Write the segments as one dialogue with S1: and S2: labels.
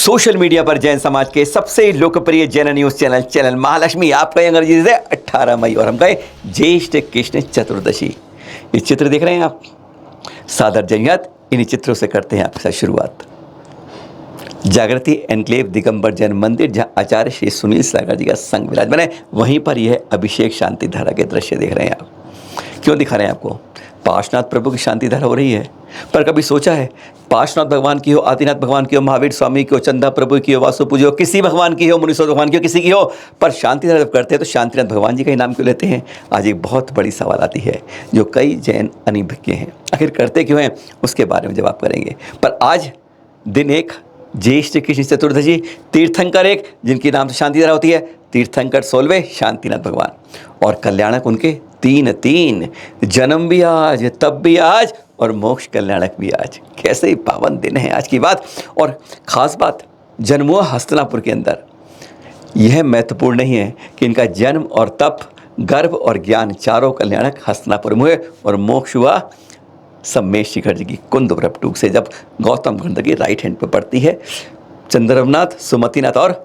S1: Social media पर जैन समाज के सबसे लोकप्रिय जैन न्यूज चैनल महालक्ष्मी आपका अंग्रेजी से 18 मई और हम गए ज्येष्ठ कृष्ण चतुर्दशी। ये चित्र देख रहे हैं आप, सादर जयंत इन्हीं चित्रों से करते हैं आपके साथ शुरुआत। जागृति एनक्लेव दिगंबर जैन मंदिर, जहां आचार्य श्री सुनील सागर जी का संग विराजमान है, वहीं पर यह अभिषेक शांति धारा के दृश्य देख रहे हैं आप। क्यों दिखा रहे हैं आपको? पार्श्वनाथ प्रभु की शांति धारा हो रही है, पर कभी सोचा है पार्श्वनाथ भगवान की हो, आदिनाथ भगवान की हो, महावीर स्वामी की हो, चंदा प्रभु की हो, वासु पूजी हो, किसी भगवान की हो, मुनीश्वर भगवान की हो, किसी की हो, पर शांति धारा जब करते हैं तो शांतिनाथ भगवान जी का ही नाम क्यों लेते हैं? आज एक बहुत बड़ी सवाल आती है जो कई जैन अनिभिज्ञ हैं, आखिर करते क्यों हैं उसके बारे में जवाब करेंगे। पर आज दिन एक ज्येष्ठ कृष्ण चतुर्दशी, तीर्थंकर एक जिनकी नाम से शांति धारा होती है, तीर्थंकर 16वें शांतिनाथ भगवान, और कल्याणक उनके तीन जन्म भी आज, तब भी आज, और मोक्ष कल्याणक भी आज। कैसे पावन दिन है आज की बात। और ख़ास बात, जन्म हुआ हस्तिनापुर के अंदर। यह महत्वपूर्ण नहीं है कि इनका जन्म और तप, गर्भ और ज्ञान चारों कल्याणक हस्तिनापुर में हुए, और मोक्ष हुआ सम्मेश शिखर जी की कुंदवरपटूक से, जब गौतम गंध की राइट हैंड पर पड़ती है चंद्रवनाथ, सुमतिनाथ और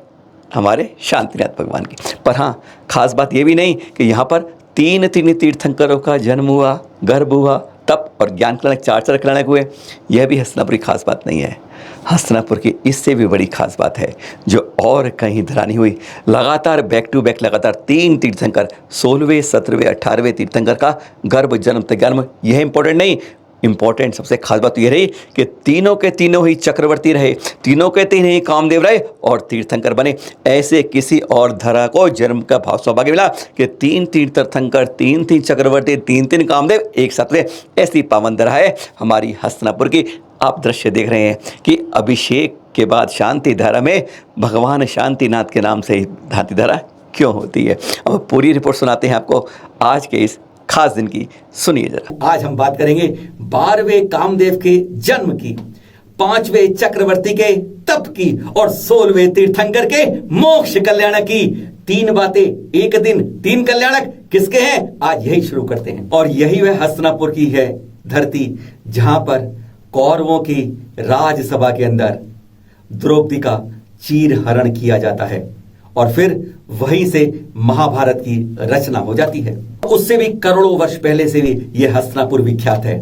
S1: हमारे शांतिनाथ भगवान की। पर हाँ, खास बात ये भी नहीं कि यहाँ पर तीन तीर्थंकरों का जन्म हुआ, गर्भ हुआ, तप और ज्ञान कल्याणक, चार कल्याणक हुए। यह भी हस्तिनापुर की खास बात नहीं है। हस्तिनापुर की इससे भी बड़ी खास बात है जो और कहीं धरा नहीं हुई। लगातार बैक टू बैक लगातार 3 तीर्थंकर, 16वें, 17वें, 18वें तीर्थंकर का गर्भ, जन्म, त्याग। यह इंपॉर्टेंट नहीं, इंपॉर्टेंट सबसे खास बात तो ये रही कि तीनों के तीनों ही चक्रवर्ती रहे, तीनों के तीन ही कामदेव रहे और तीर्थंकर बने। ऐसे किसी और धरा को जन्म का भाव सौभाग्य मिला कि 3 तीर्थंकर, 3 चक्रवर्ती, 3 कामदेव एक साथ रहे। ऐसी पावन धरा है हमारी हस्तिनापुर की। आप दृश्य देख रहे हैं कि अभिषेक के बाद शांति धारा में भगवान शांतिनाथ के नाम से शांति धारा क्यों होती है। अब पूरी रिपोर्ट सुनाते हैं आपको आज के इस खास दिन की, सुनिए जरा। आज हम बात करेंगे 12वें कामदेव के जन्म की, 5वें चक्रवर्ती के तप की और 16वें तीर्थंकर के मोक्ष कल्याणक की। 3 बातें एक दिन, 3 कल्याणक किसके हैं, आज यही शुरू करते हैं। और यही वह हस्तिनापुर की है धरती जहां पर कौरवों की राजसभा के अंदर द्रौपदी का चीर हरण किया जाता है और फिर वहीं से महाभारत की रचना हो जाती है। उससे भी करोड़ों वर्ष पहले से भी यह हस्तिनापुर विख्यात है,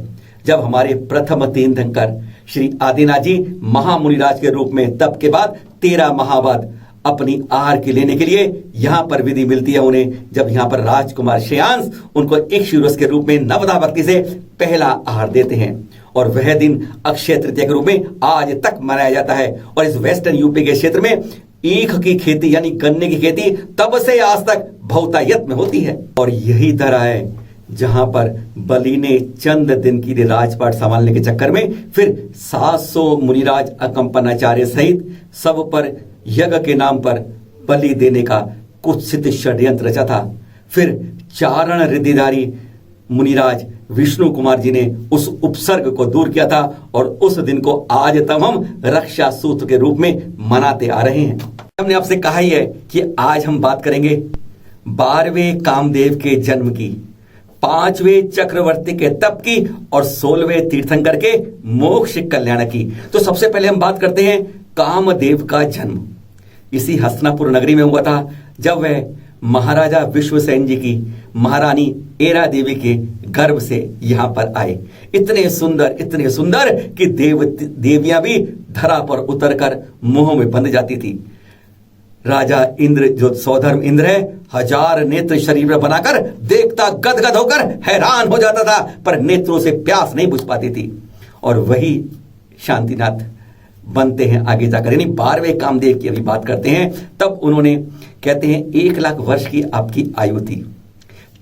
S1: जब हमारे प्रथम तीर्थंकर श्री आदिनाथ जी महामुनिराज के रूप में तप के बाद 13 माह बाद अपनी आहार के लेने के लिए यहां पर विधि मिलती है उन्हें, जब यहां पर राजकुमार श्रेयांश उनको इक्ष्वाकुरस के रूप में नवदा भक्ति से पहला आहार देते हैं। और वह दिन अक्षय तृतीया के रूप में आज तक मनाया जाता है। और इस वेस्टर्न यूपी के क्षेत्र में ईख की खेती यानी गन्ने की खेती तब से आज तक बहुतायत में होती है। और यही तरह है जहां पर बलि ने चंद दिन के लिए राजपाट संभालने के चक्कर में फिर 700 मुनिराज अकंपनाचार्य सहित सब पर यज्ञ के नाम पर बलि देने का कुत्सित षड्यंत्र रचा था। फिर चारण रिद्धिधारी मुनिराज विष्णु कुमार जी ने उस उपसर्ग को दूर किया था और उस दिन को आज तक हम रक्षा सूत्र के रूप में मनाते आ रहे हैं। हमने आपसे कहा ही है कि आज हम बात करेंगे 12वें कामदेव के जन्म की, 5वें चक्रवर्ती के तप की और 16वें तीर्थंकर के मोक्ष कल्याण की। तो सबसे पहले हम बात करते हैं कामदेव का जन्म। इसी हस्तिनापुर नगरी में हुआ था जब वह महाराजा विश्वसेन जी की महारानी एरा देवी के गर्भ से यहां पर आए। इतने सुंदर कि देवियां भी धरा पर उतरकर मुंह में बंध जाती थी। राजा इंद्र, जो सौधर्म इंद्र है, 1000 नेत्र शरीर में बनाकर देखता गदगद होकर हैरान हो जाता था, पर नेत्रों से प्यास नहीं बुझ पाती थी। और वही शांतिनाथ बनते हैं आगे जाकर, यानी 12वें कामदेव की अभी बात करते हैं। तब उन्होंने, कहते हैं 1 लाख वर्ष की आपकी आयु थी,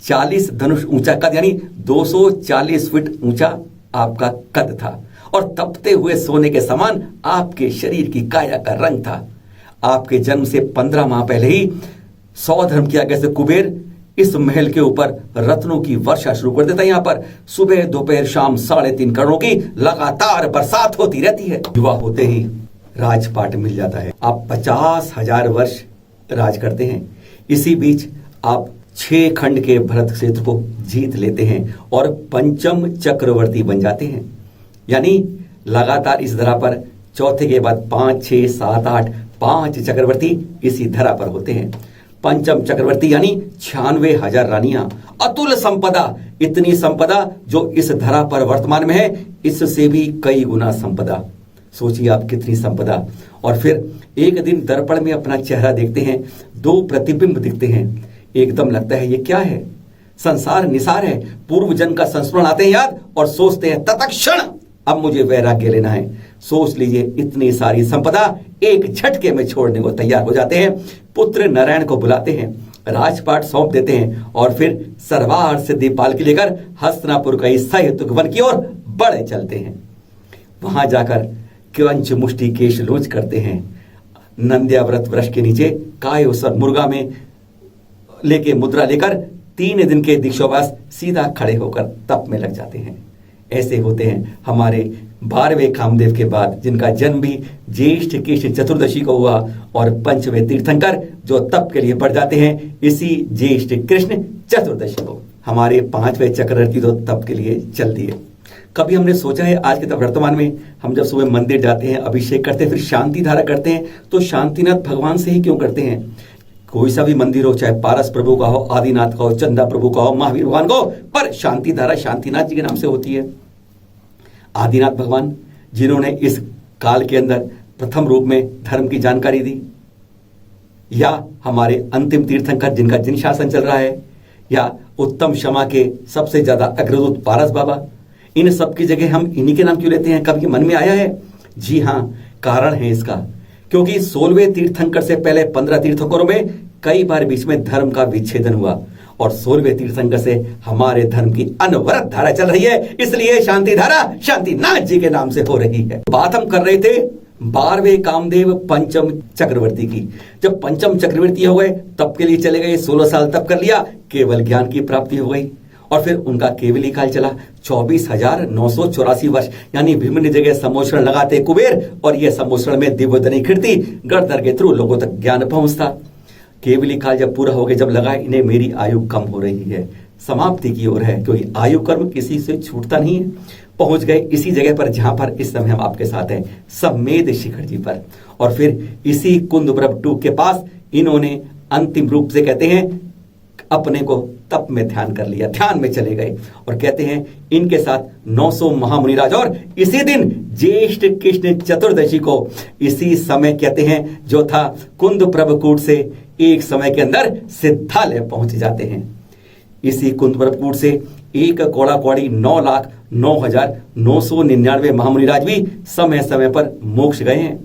S1: 40 धनुष ऊंचा कद यानी 240 फीट ऊंचा आपका कद था, और तपते हुए सोने के समान आपके शरीर की काया का रंग था। आपके जन्म से 15 माह पहले ही सौधर्म की आज्ञा से कुबेर इस महल के ऊपर रत्नों की वर्षा शुरू कर देता है। यहाँ पर सुबह दोपहर शाम 3.5 करोड़ की लगातार बरसात होती रहती है। युवा होते ही राजपाट मिल जाता है। आप 50,000 वर्ष राज करते हैं। इसी बीच आप 6 खंड के भरत क्षेत्र को जीत लेते हैं और 5म चक्रवर्ती बन जाते हैं। यानी लगातार इस धरा पर चौथे के बाद 5, 6, 7, 8 5 चक्रवर्ती इसी धरा पर होते हैं। पंचम चक्रवर्ती यानी 96,000 रानियां, अतुल संपदा, इतनी संपदा जो इस धरा पर वर्तमान में है, इससे भी कई गुना संपदा। सोचिए आप कितनी संपदा। और फिर एक दिन दर्पण में अपना चेहरा देखते हैं, 2 प्रतिबिंब दिखते हैं, एकदम लगता है ये क्या है, संसार निसार है। पूर्व जन्म का संस्मरण आते हैं याद और सोचते हैं तत्क्षण अब मुझे वैराग्य लेना है। सोच लीजिए इतनी सारी संपदा एक झटके में छोड़ने को तैयार हो जाते हैं। पुत्र नारायण को बुलाते हैं, राजपाट सौंप देते हैं और फिर सरवार से दीपाल की लेकर हस्तिनापुर का सह्यतुक वन की ओर बढ़े चलते हैं। वहां जाकर किवंच मुष्टि केश लोच करते हैं। नंद्याव्रत वृक्ष के नीचे कायोसर मुर्गा में लेके मुद्रा लेकर 3 दिन के दीक्षावास सीधा खड़े होकर तप में लग जाते हैं। ऐसे होते हैं हमारे 12वें कामदेव के बाद, जिनका जन्म भी ज्येष्ठ कृष्ण चतुर्दशी को हुआ, और 5वें तीर्थंकर जो तप के लिए बढ़ जाते हैं इसी ज्येष्ठ कृष्ण चतुर्दशी को। हमारे 5वें चक्रवर्ती तो तप के लिए चल दिए। कभी हमने सोचा है आज के तब वर्तमान में हम जब सुबह मंदिर जाते हैं, अभिषेक करते हैं, फिर शांति धारा करते हैं, तो शांतिनाथ भगवान से ही क्यों करते हैं? कोई सा भी मंदिर हो, चाहे पारस प्रभु का हो, आदिनाथ का हो, चंदा प्रभु का हो, महावीर भगवान का हो, पर शांति धारा शांतिनाथ जी के नाम से होती है। आदिनाथ भगवान जिन्होंने इस काल के अंदर प्रथम रूप में धर्म की जानकारी दी, या हमारे अंतिम तीर्थंकर जिनका जिन शासन चल रहा है, या उत्तम क्षमा के सबसे ज्यादा अग्रदूत पारस बाबा, इन सब की जगह हम इन्हीं के नाम क्यों लेते हैं? कभी मन में आया है? जी हाँ, कारण है इसका। क्योंकि 16वें तीर्थंकर से पहले 15 तीर्थंकरों में कई बार बीच में धर्म का विच्छेदन हुआ, और 16वें तीर्थंकर से हमारे धर्म की अनवरत धारा चल रही है, इसलिए शांति धारा शांतिनाथ जी के नाम से हो रही है। बात हम कर रहे थे 12वें कामदेव पंचम चक्रवर्ती की। जब पंचम चक्रवर्ती हो गए, तप के लिए चले गए, 16 साल तप कर लिया, केवल ज्ञान की प्राप्ति हो गई, और फिर उनका केवली काल चला 24,984 वर्ष, यानी विभिन्न जगह सम्मोषण लगाते कुबेर, और यह सम्मोषण में दिव्यधनी खिड़ती गर्दर के थ्रू लोगों तक ज्ञान पहुंचता। केवली काल जब पूरा हो गया, जब लगा इन्हें मेरी आयु कम हो रही है, समाप्ति की ओर है, क्योंकि आयु कर्म किसी से छूटता नहीं है, पहुंच गए इसी जगह पर जहां पर इस समय हम आपके साथ हैं, सम्मेद शिखर जी पर। और फिर इसी कुंदप्रभ टूक के पास इन्होंने अंतिम रूप से कहते हैं अपने को तप में ध्यान कर लिया, ध्यान में चले गए, और कहते हैं इनके साथ 900 महामुनिराज, और इसी दिन ज्येष्ठ कृष्ण चतुर्दशी को, इसी समय कहते हैं जो था कुंद प्रभकूट से एक समय के अंदर सिद्धालय पहुंच जाते हैं। इसी कुंद प्रभकूट से एक कौड़ा कौड़ी 9,09,999 महामुनिराज भी समय समय पर मोक्ष गए हैं।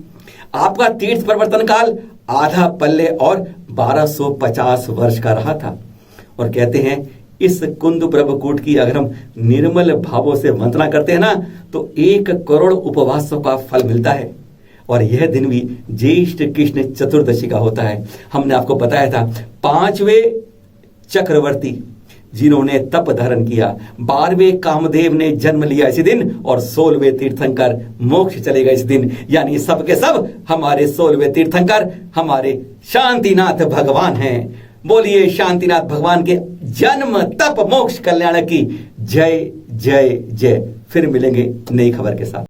S1: आपका तीर्थ परिवर्तन काल आधा पल्ले और 1250 वर्ष का रहा था। और कहते हैं इस कुंद प्रभकूट की अगर हम निर्मल भावों से वंदना करते हैं ना, तो 1 करोड़ उपवासों का फल मिलता है। और यह दिन भी ज्येष्ठ कृष्ण चतुर्दशी का होता है। हमने आपको बताया था 5वें चक्रवर्ती जिन्होंने तप धारण किया, 12वें कामदेव ने जन्म लिया इसी दिन, और 16वें तीर्थंकर मोक्ष चले गए इस दिन, यानी सबके सब हमारे 16वें तीर्थंकर हमारे शांतिनाथ भगवान हैं। बोलिए शांतिनाथ भगवान के जन्म तप मोक्ष कल्याण की जय जय जय। फिर मिलेंगे नई खबर के साथ।